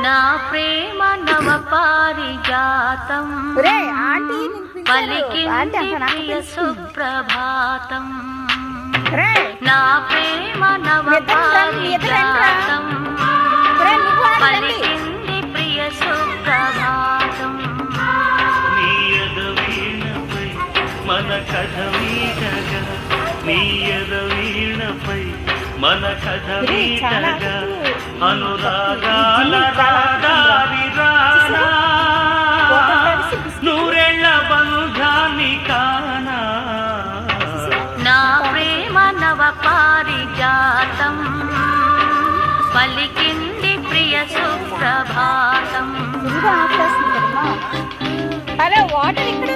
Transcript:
నా ప్రేమ నవ పారిజాతం పలికింది ప్రియ సుప్రభాతం. నా ప్రేమ నవ పారిజాతం పలికింది ప్రియ సుప్రభాతం. నీయద వీణపై మన కథ వీడగా, నీయద వీణపై మన కథ వీడగా, అనురాగాల రాగారి రానా, నూరేళ్ల బంధాన్ని కానా. నా ప్రేమ నవ పారిజాతం పలికింది ప్రియ సుప్రభాతం. అరే వాటర్ ఇక్కడ